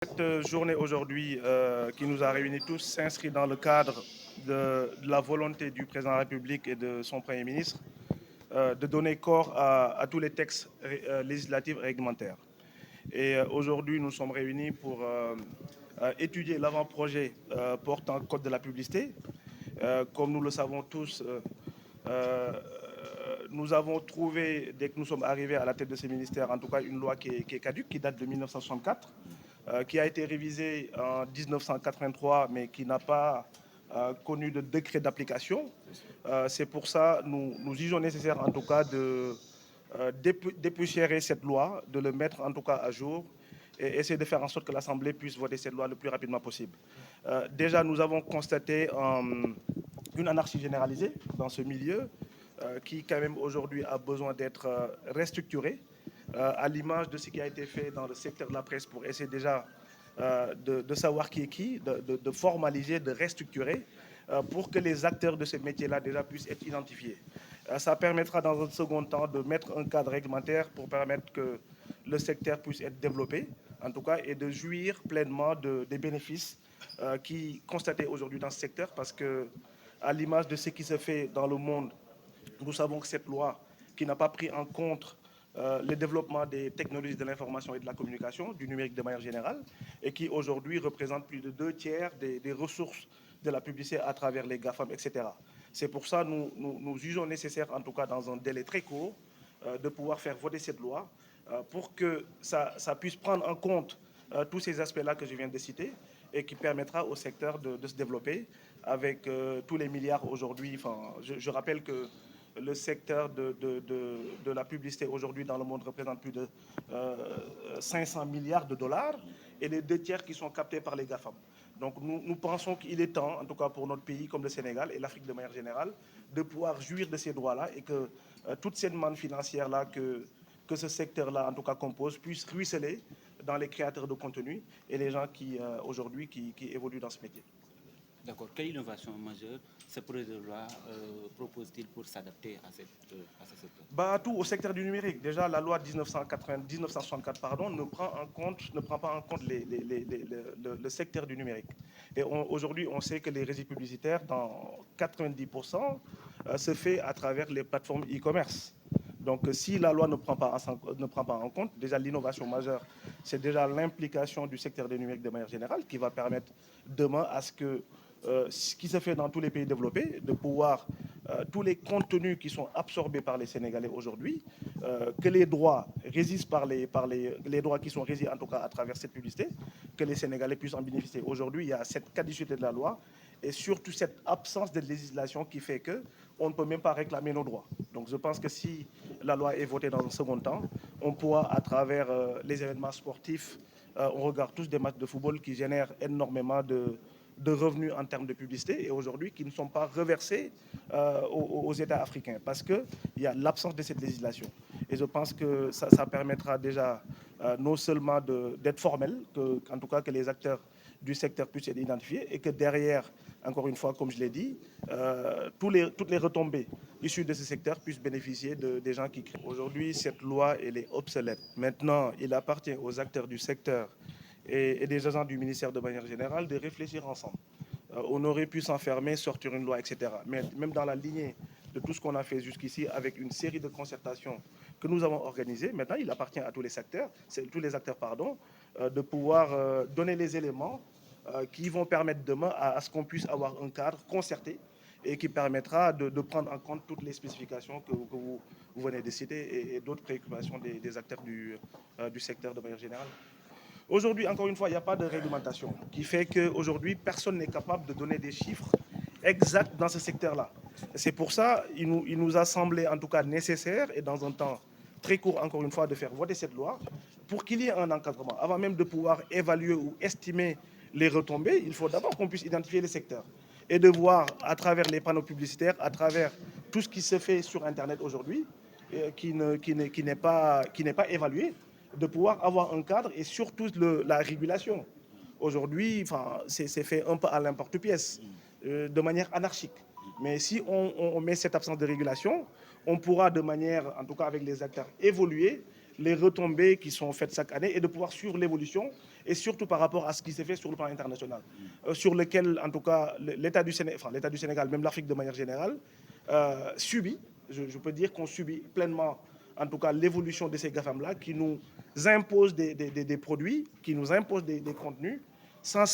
Cette journée aujourd'hui qui nous a réunis tous s'inscrit dans le cadre de la volonté du président de la République et de son Premier ministre de donner corps à tous les textes législatifs et réglementaires. Et aujourd'hui, nous sommes réunis pour étudier l'avant-projet portant code de la publicité. Comme nous le savons tous, euh, nous avons trouvé, dès que nous sommes arrivés à la tête de ces ministères, en tout cas une loi qui est caduque, qui date de 1964, qui a été révisée en 1983, mais qui n'a pas connu de décret d'application. C'est pour ça nous jugeons nécessaire, en tout cas, de dépoussiérer cette loi, de le mettre, en tout cas, à jour et essayer de faire en sorte que l'Assemblée puisse voter cette loi le plus rapidement possible. Déjà, nous avons constaté une anarchie généralisée dans ce milieu qui, quand même, aujourd'hui, a besoin d'être restructuré à l'image de ce qui a été fait dans le secteur de la presse pour essayer déjà de savoir qui est qui, de formaliser, de restructurer pour que les acteurs de ce métier-là déjà puissent être identifiés. Ça permettra dans un second temps de mettre un cadre réglementaire pour permettre que le secteur puisse être développé, en tout cas, et de jouir pleinement des bénéfices qui constatés aujourd'hui dans ce secteur, parce que, à l'image de ce qui se fait dans le monde, nous savons que cette loi, qui n'a pas pris en compte le développement des technologies de l'information et de la communication, du numérique de manière générale, et qui aujourd'hui représente plus de 2 tiers des ressources de la publicité à travers les GAFAM, etc. C'est pour ça que nous jugeons nécessaire, en tout cas dans un délai très court, de pouvoir faire voter cette loi pour que ça puisse prendre en compte tous ces aspects-là que je viens de citer et qui permettra au secteur de se développer avec tous les milliards aujourd'hui. Enfin, je rappelle que le secteur de la publicité aujourd'hui dans le monde représente plus de 500 milliards de dollars et les 2 tiers qui sont captés par les GAFAM. Donc nous pensons qu'il est temps, en tout cas pour notre pays comme le Sénégal et l'Afrique de manière générale, de pouvoir jouir de ces droits-là et que toute cette manne financière-là que ce secteur-là, en tout cas, compose, puisse ruisseler dans les créateurs de contenu et les gens qui, aujourd'hui, qui évoluent dans ce métier. D'accord. Quelle innovation majeure ce projet de loi propose-t-il pour s'adapter à ce secteur? Tout au secteur du numérique. Déjà, la loi 1964 pardon, ne prend pas en compte le secteur du numérique. Et aujourd'hui, on sait que les régies publicitaires, dans 90%, se fait à travers les plateformes e-commerce. Donc, si la loi ne prend pas en compte, déjà l'innovation majeure, c'est déjà l'implication du secteur du numérique de manière générale qui va permettre demain à ce que ce qui se fait dans tous les pays développés, de pouvoir, tous les contenus qui sont absorbés par les Sénégalais aujourd'hui, que les droits régissent les droits qui sont régis en tout cas à travers cette publicité, que les Sénégalais puissent en bénéficier. Aujourd'hui, il y a cette caducité de la loi et surtout cette absence de législation qui fait qu'on ne peut même pas réclamer nos droits. Donc je pense que si la loi est votée dans un second temps, on pourra, à travers les événements sportifs, on regarde tous des matchs de football qui génèrent énormément de revenus en termes de publicité et aujourd'hui qui ne sont pas reversés aux États africains parce qu'il y a l'absence de cette législation. Et je pense que ça permettra déjà non seulement d'être formel, en tout cas que les acteurs du secteur puissent être identifiés et que derrière, encore une fois, comme je l'ai dit, toutes les retombées issues de ce secteur puissent bénéficier des gens qui créent. Aujourd'hui, cette loi, elle est obsolète. Maintenant, il appartient aux acteurs du secteur et des agents du ministère de manière générale de réfléchir ensemble. On aurait pu s'enfermer, sortir une loi, etc. Mais même dans la lignée de tout ce qu'on a fait jusqu'ici, avec une série de concertations que nous avons organisées, maintenant il appartient à tous les acteurs, de pouvoir donner les éléments qui vont permettre demain à ce qu'on puisse avoir un cadre concerté et qui permettra de prendre en compte toutes les spécifications que vous venez de citer et d'autres préoccupations des acteurs du secteur de manière générale. Aujourd'hui, encore une fois, il n'y a pas de réglementation qui fait qu'aujourd'hui, personne n'est capable de donner des chiffres exacts dans ce secteur-là. C'est pour ça qu'il nous a semblé en tout cas nécessaire et dans un temps très court, encore une fois, de faire voter cette loi pour qu'il y ait un encadrement. Avant même de pouvoir évaluer ou estimer les retombées, il faut d'abord qu'on puisse identifier les secteurs et de voir à travers les panneaux publicitaires, à travers tout ce qui se fait sur Internet aujourd'hui, qui n'est pas évalué, de pouvoir avoir un cadre et surtout la régulation. Aujourd'hui, c'est fait un peu à l'emporte-pièce, de manière anarchique. Mais si on met cette absence de régulation, on pourra de manière, en tout cas avec les acteurs, évoluer les retombées qui sont faites chaque année et de pouvoir suivre l'évolution et surtout par rapport à ce qui s'est fait sur le plan international, sur lequel, en tout cas, l'État du Sénégal, même l'Afrique de manière générale, subit, je peux dire qu'on subit pleinement, en tout cas, l'évolution de ces GAFAM-là qui nous imposent des produits, qui nous imposent des contenus, sans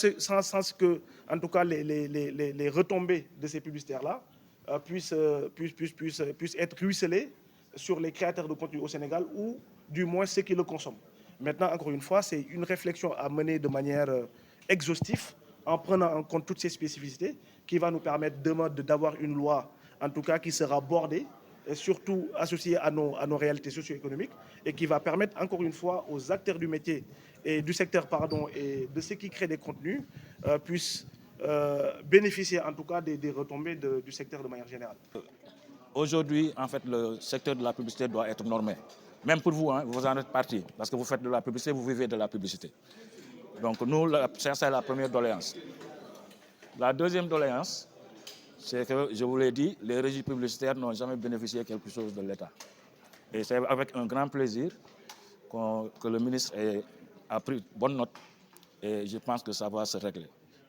que, en tout cas, les retombées de ces publicitaires-là puissent être ruisselées sur les créateurs de contenu au Sénégal ou du moins ceux qui le consomment. Maintenant, encore une fois, c'est une réflexion à mener de manière exhaustive en prenant en compte toutes ces spécificités qui va nous permettre demain d'avoir une loi, en tout cas, qui sera bordée et surtout associée à nos réalités socio-économiques et qui va permettre, encore une fois, aux acteurs du métier et du secteur, et de ceux qui créent des contenus puissent bénéficier, en tout cas, des retombées du secteur de manière générale. Aujourd'hui, en fait, le secteur de la publicité doit être normé. Même pour vous, hein, vous en êtes parti, parce que vous faites de la publicité, vous vivez de la publicité. Donc nous, ça c'est la première doléance. La deuxième doléance, c'est que, je vous l'ai dit, les régies publicitaires n'ont jamais bénéficié de quelque chose de l'État. Et c'est avec un grand plaisir que le ministre a pris bonne note et je pense que ça va se régler.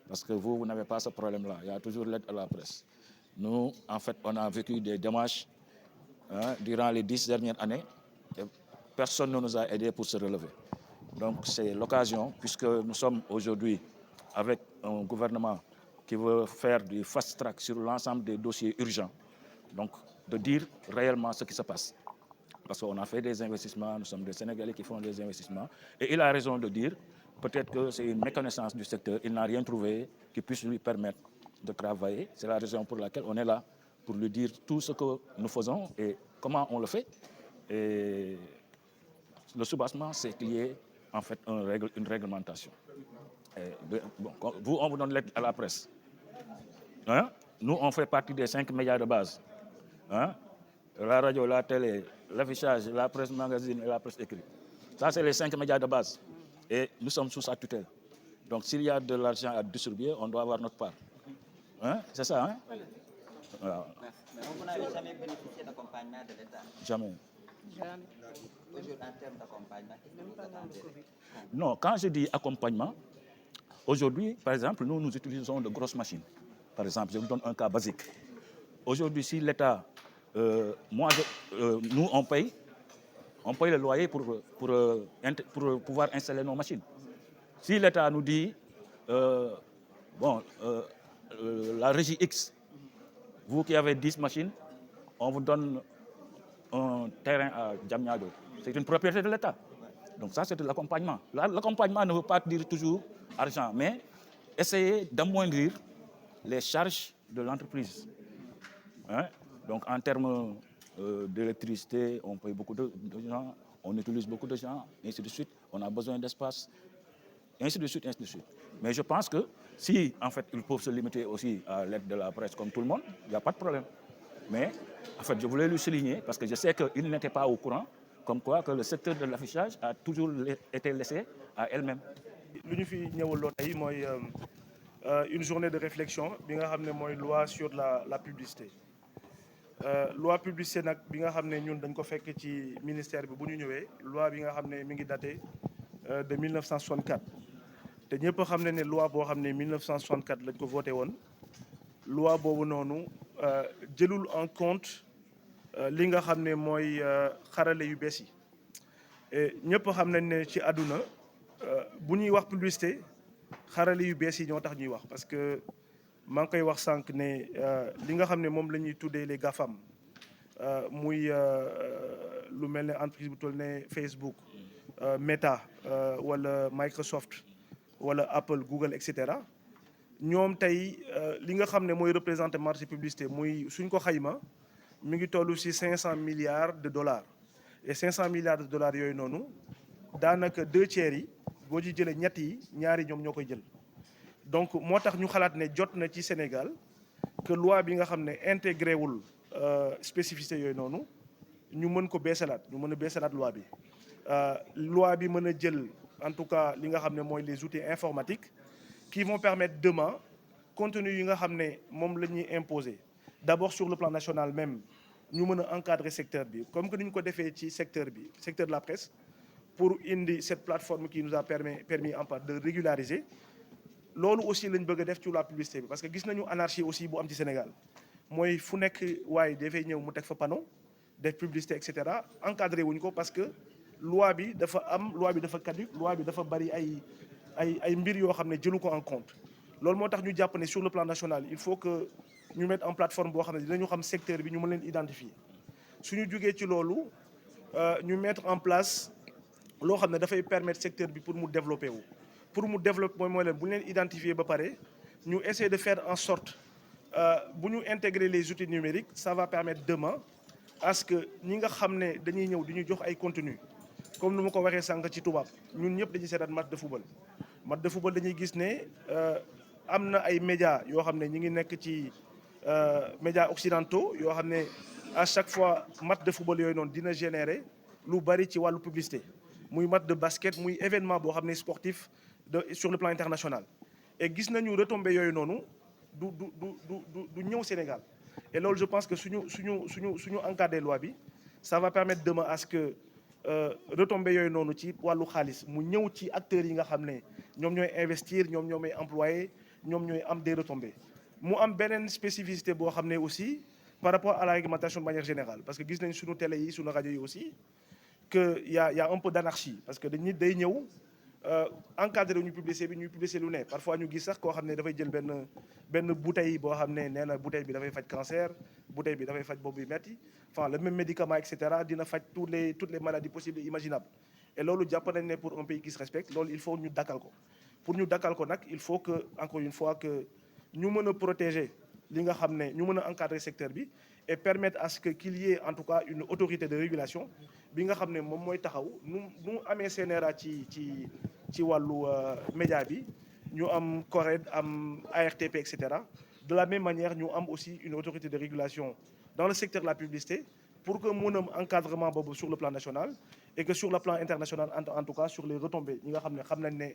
Parce que vous n'avez pas ce problème-là. Il y a toujours l'aide à la presse. Nous, en fait, on a vécu des démarches durant les 10 dernières années et personne ne nous a aidés pour se relever. Donc c'est l'occasion, puisque nous sommes aujourd'hui avec un gouvernement qui veut faire du fast-track sur l'ensemble des dossiers urgents, donc de dire réellement ce qui se passe. Parce qu'on a fait des investissements, nous sommes des Sénégalais qui font des investissements, et il a raison de dire, peut-être que c'est une méconnaissance du secteur, il n'a rien trouvé qui puisse lui permettre de travailler. C'est la raison pour laquelle on est là, pour lui dire tout ce que nous faisons et comment on le fait. Et le soubassement, c'est qu'il y ait en fait une réglementation. Vous, on vous donne l'aide à la presse. Hein? Nous, on fait partie des 5 médias de base. Hein? La radio, la télé, l'affichage, la presse magazine et la presse écrite. Ça, c'est les 5 médias de base. Et nous sommes sous sa tutelle. Donc, s'il y a de l'argent à distribuer, on doit avoir notre part. Hein? C'est ça, hein? Voilà. Mais vous n'avez jamais bénéficié d'accompagnement de l'État? Jamais. Jamais. Toujours en termes d'accompagnement, non, quand je dis accompagnement, aujourd'hui, par exemple, nous utilisons de grosses machines. Par exemple, je vous donne un cas basique. Aujourd'hui, si l'État, nous, on paye le loyer pour pouvoir installer nos machines. Si l'État nous dit, la régie X, vous qui avez 10 machines, on vous donne un terrain à Diamniadio. C'est une propriété de l'État. Donc ça, c'est de l'accompagnement. L'accompagnement ne veut pas dire toujours argent, mais essayer d'amoindrir les charges de l'entreprise. Hein? Donc en termes d'électricité, on paye beaucoup de gens, on utilise beaucoup de gens, ainsi de suite. On a besoin d'espace, ainsi de suite, ainsi de suite. Mais je pense que si, en fait, ils peuvent se limiter aussi à l'aide de la presse comme tout le monde, il n'y a pas de problème. Mais, en fait, je voulais le souligner parce que je sais qu'il n'était pas au courant, comme quoi que le secteur de l'affichage a toujours été laissé à elle-même. Lu ñu fi ñëwaloon tey mooy une journée de réflexion bi nga xam ne mooy loi sur la publicité. Loi publicité nag bi nga xam ne ñun dañ ko fekk ci ministère bi bu ñu ñëwee loi bi nga xam ne mi ngi daté de 1964 te ñëpp xam ne loi boo xam ne 1964 lañ ko voté woon loi boobu noonu jëlul en compte li nga xam ne mooy xarale yu bees yi et ñëpp xam nañ ne ci àdduna bu ñuy wax publicité xarale yu bees yi ñoo tax ñuy wax parce que maa ngi koy wax sànq ne li nga xam ne moom la ñuy tuddee les GAFAM muy lu mel ne entreprise bu toll ne Facebook Meta wala Microsoft wala Apple Google et cetera ñoom tey li nga xam ne mooy représenté marché publicité muy suñ ko xayma mi ngi toll ci 500 milliards de dollars et 500 milliards de dollars yooyu noonu daanaka 2/3 yi boo ci jëlee ñett yi ñaari ñoom ñoo koy jël. donc moo tax ñu xalaat ne jot na ci Sénégal que loi bi nga xam ne intégré wul spécificité yooyu noonu ñu mën ko beesalaat ñu mën a beesalaat loi bi. Loi bi mën a jël en tout cas li nga xam ne mooy les outils informatiques qui vont permettre demain contenu yi nga xam ne moom la ñuy imposer d'abord sur le plan national même ñu mën a encadrer secteur bi comme que ni ñu ko defee ci secteur de la presse pour indi cette plateforme qui nous a permis en part de régulariser loolu aussi lañ bëgg a def ci la publicité bi parce que gis nañu anarchie aussi bu am ci Sénégal mooy fu nekk waaye dafay ñëw mu teg fa panneau def publicité et cetera encadré wuñ ko parce que loi bi dafa caduc loi bi dafa bari ay mbir yoo xam ne jëlu ko en compte loolu moo tax ñu jàpp ne sur le plan national il faut que ñu mettre en plateforme boo xam ne dinañu xam secteur bi ñu mën leen identifier suñu jugee ci loolu ñu mettre en place loo xam ne dafay permettre secteur bi pour mu développer wu pour mu développer mooy leen bu ñu leen identifier ba pare ñu essayer de faire en sorte bu ñu intégrer les outils numériques ça va permettre demain à ce que ñi nga xam ne dañuy ñëw di ñu jox ay contenu comme nu ma ko waxee sànq ci tubaab ñun ñëpp dañuy seetaan match de football dañuy gis ne am na ay médias yoo xam ne ñi ngi nekk ci médias occidentaux yoo xam ne à chaque fois match de football yooyu noonu dina générer lu bari ci wàllu publicité muy match de basket muy événement boo xam ne sportif sur le plan international et gis nañu retombées yooyu noonu du ñëw Sénégal et loolu je pense que suñu encadré loi bi ça va permettre demain à ce que retombées yooyu noonu ci wàllu xaalis mu ñëw ci acteurs yi nga xam ne ñoom ñooy investir ñoom ñooy employé ñoom ñooy am des retombées mu am beneen spécificité boo xam ne aussi par rapport à la réglementation de manière générale parce que gis nañ suñu télé yi suñu rajo yi aussi que y a un peu d'anarchie parce que dañuy day ñëw encadré ñu publicité bi ñuy publicité lu ne parfois ñu gis sax koo xam ne dafay jël benn bouteille boo xam ne nee na bouteille bi dafay faj cancer bouteille bi dafay faj boobu metti enfin le même médicament et cetera dina faj toutes les maladies possibles et imaginables et loolu jàpp nañ ne pour un pays qui se respecte loolu il faut ñu dakkal ko pour ñu dakkal ko nag il faut que encore une fois que ñu mën a protéger li nga xam ne ñu mën a encadrer secteur bi et permettre à ce que qu'il y ait en tout cas une autorité de régulation bi nga xam ne moom mooy taxaw nu amee CNRA ci wàllu média bi ñu am CORED am ARTP et cetera de la même manière ñu am aussi une autorité de régulation dans le secteur de la publicité pour que mun am encadrement boobu sur le plan national et que sur le plan international en tout cas sur les retombées ñi nga xam nañ ne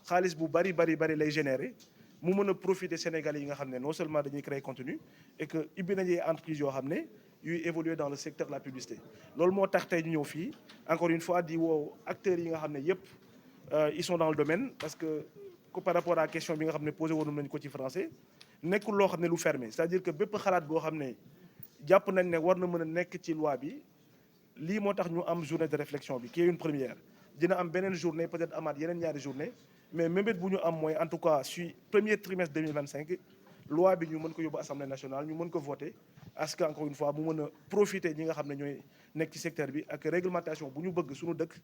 xaalis bu bari lay générer mu mën a profiter Sénégalais yi nga xam ne non seulement dañuy créer contenu et que ibbi nañu entreprises yoo xam ne yuy évoluer dans le secteur de la publicité loolu moo tax tey ñu ñëw fii encore une fois di woo acteurs yi nga xam ne yëpp ils sont dans le domaine parce que par rapport à question bi nga xam ne posé woon nañu ko ci français nekkul loo xam ne lu fermé c'est-à-dire que bépp xalaat boo xam ne jàpp nañ ne war na mën a nekk ci loi bi lii moo tax ñu am journée de réflexion bi qui est une première dina am beneen journée peut-être amaat yeneen ñaari journée mais mébét bu ñu am mooy en tout cas sur premier trimestre 2025 loi bi ñu mën ko yóbbu assemblée nationale ñu mën ko voter à ce que encore une fois mu mën a profiter ñi nga xam ne ñooy nekk ci secteur bi ak réglementation bu ñu bëgg suñu dëkk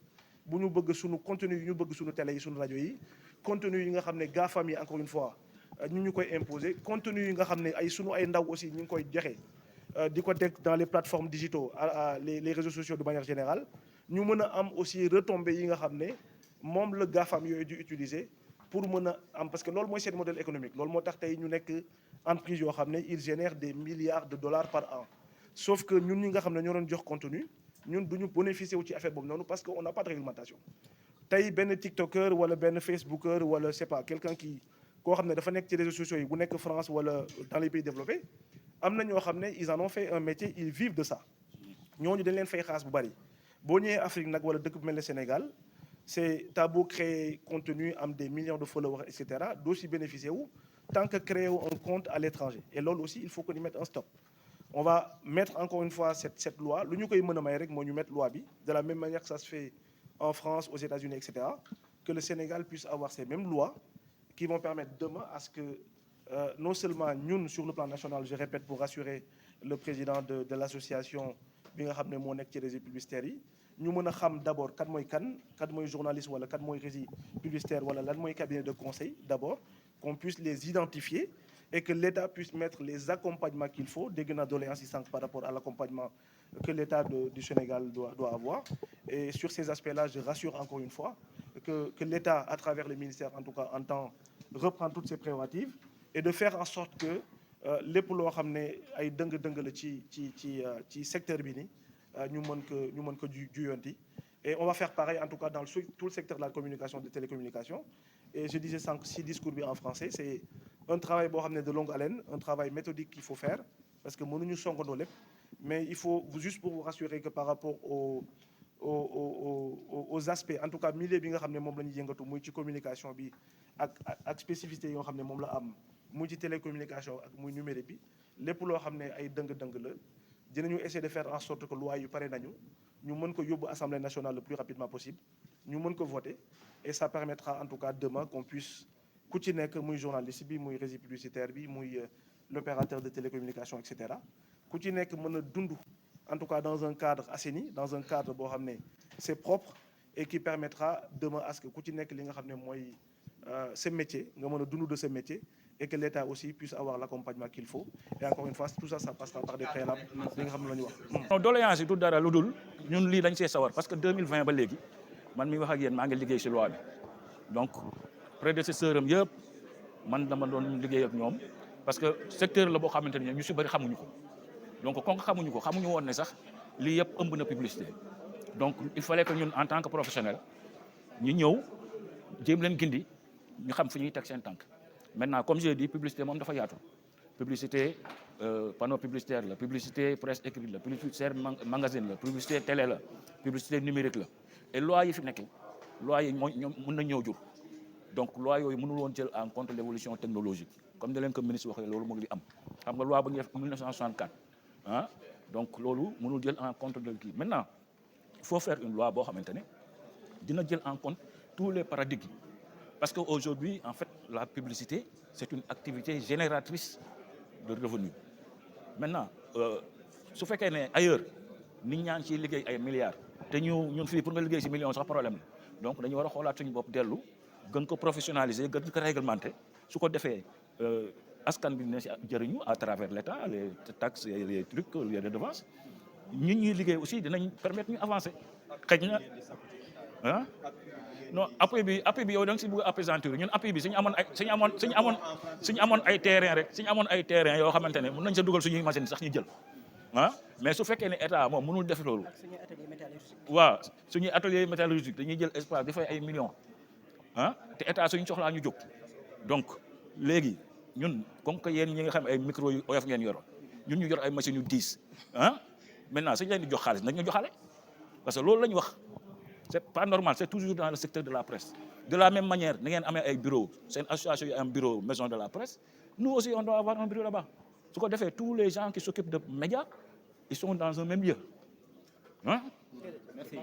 bu ñu bëgg suñu contenu yi ñu bëgg suñu télé yi suñu rajo yi contenu yi nga xam ne GAFAM yi encore une fois ñu koy imposer contenu yi nga xam ne ay ndaw aussi ñu ngi koy joxe di ko teg dans les plateformes digitaux les réseaux sociaux de manière générale ñu mën a am aussi retombées yi nga xam ne moom la GAFAM yooyu di utiliser pour mën a am parce que loolu mooy seen modèle économique loolu moo tax tey ñu nekk entreprise yoo xam ne ils génèrent des milliards de dollars par an sauf que ñun ñi nga xam ne ñoo doon jox contenu ñun duñu bénéficier wu ci affaire boobu noonu parce que on n'a pas de réglementation tey benn tiktoker wala benn facebooker wala c'est pas quelqu'un qui koo xam ne dafa nekk ci réseaux sociaux yi bu nekk France wala dans les pays développés am na ñoo xam ne ils en ont fait un métier ils vivent de ça ñooñu dañ leen fay xaas bu bari boo ñëwee Afrique nag wala dëkk bu mel ne Sénégal c'est t'as beau créer contenu am des millions de followers et cetera doo si bénéficier wu tant que créer un compte à l'étranger et loolu aussi il faut que ñu mette un stop on va mettre encore une fois cette loi lu ñu koy mën a may rek moo ñu mettre loi bi de la même manière que ça se fait en France aux États-Unis et cetera que le Sénégal puisse avoir ces mêmes lois qui vont permettre demain à ce que non seulement ñun sur le plan national je répète pour rassurer le président de l'association bi nga xam ne moo nekk ci régie publicitaire yi ñu mën a xam d'abord kan mooy journaliste wala kan mooy régie publicitaire wala lan mooy cabinet de conseil d'abord qu'on puisse les identifier et que l'État puisse mettre les accompagnements qu'il faut dégg naa doléance yi sànq par rapport à l'accompagnement que l'État du Sénégal doit avoir et sur ces aspects-là je rassure encore une fois que l'État à travers le ministère en tout cas entend reprendre toutes ses prérogatives et de faire en sorte que lépp loo xam ne ay dëng-dëng la ci secteur bi ni ñu mën ko juyanti et on va faire pareil en tout cas dans tout le secteur de la communication de télécommunication et je disais sànq si discours bi en français c'est un travail boo xam ne de longue haleine un travail méthodique qu'il faut faire parce que mënuñu songandoo lépp mais il faut juste pour vous rassurer que par rapport aux aspects en tout cas milieu bi nga xam ne moom la ñuy yëngatu muy ci communication bi ak spécificité yi nga xam ne moom la am muy ci télécommunication ak muy numérique bi lépp loo xam ne ay dëng-dëng la dinañu essayer de faire en sorte que loi yu pare nañu ñu mën ko yóbbu assemblée nationale le plus rapidement possible ñu mën ko voter et ça permettra en tout cas demain qu'on puisse ku ci nekk muy journaliste bi muy régie publicitaire bi muy l'opérateur de télécommunication et cetera ku ci nekk mën a dund en tout cas dans un cadre assaini dans un cadre boo xam ne c'est propre et qui permettra demain à ce que ku ci nekk li nga xam ne mooy ce métier nga mën a dund de ce métier et que l'État aussi puisse avoir l'accompagnement qu'il faut et encore une fois tout ça ça passera par des préalables li nga xam ne la ñu wax. non doléance yi du dara lu dul ñun lii dañ see sawar parce que 2020 ba léegi man mi wax ak yéen maa ngi liggéey ci loi bi donc prédécesseur am yëpp man dama doon liggéey ak ñoom parce que secteur la boo xamante ne ñu ci bëri xamuñu ko donc kon xamuñu woon ne sax lii yëpp ëmb na publicité donc il fallait que ñun en tant que professionnel ñu ñëw jéem leen gindi ñu xam fu ñuy teg seen tànk. Maintenant comme j'ai dit publicité moom dafa yaatu publicité panneau publicitaire la publicité presse écrite la publicité magazine la publicité télé la publicité numérique la et loi yi fi nekk loi yi mooy ñoom mën na ñëw jur donc loi yooyu mënul woon jël en compte l'évolution technologique comme da leen ko ministre waxee loolu mu ngi am xam nga loi ba ñu def 1964 ah donc loolu mënul jël en compte de kii maintenant il faut faire une loi boo xamante ne dina jël en compte tous les paradigmes. Parce qu'aujourd'hui, en fait, la publicité, c'est une activité génératrice de revenus. Maintenant, su fekkee ne ailleurs nit ñaa ngi ciy liggéey ay milliards te ñun fii pour nga liggéey ci millions sax problème la donc dañu war a xoolaat suñu bopp dellu gën ko professionnaliser gën ko réglementer su ko defee askan bi ne ci jëriñu à travers l'État les taxes et les trucs les redevances ñun ñuy liggéey aussi dinañ permettre ñu avancer xëy na ah. non appui bi yow da nga si bëgg a appesantir ñun appui bi suñu amoon ay terrain rek suñu amoon ay terrain yoo xamante ne mën nañ sa dugal suñuy machine sax ñu jël ah mais su fekkee ne état moom mënul def loolu waaw suñuy atelier métallurgique dañuy jël espace di fay ay millions ah te état suñu soxlaa ñu jóg donc léegi ñun comme que yéen ñi nga xam ay micro yu oyof ngeen yoroon ñun ñu yor ay machines yu 10 ah maintenant suñu leen di jox xaalis nañ ñu joxale parce que loolu la ñu wax. C'est pas normal, c'est toujours dans le secteur de la presse. De la même manière, nous avons un bureau, c'est une association qui a un bureau, maison de la presse. Nous aussi, on doit avoir un bureau là-bas. Ce qu'on fait, tous les gens qui s'occupent de médias, ils sont dans un même lieu. Hein?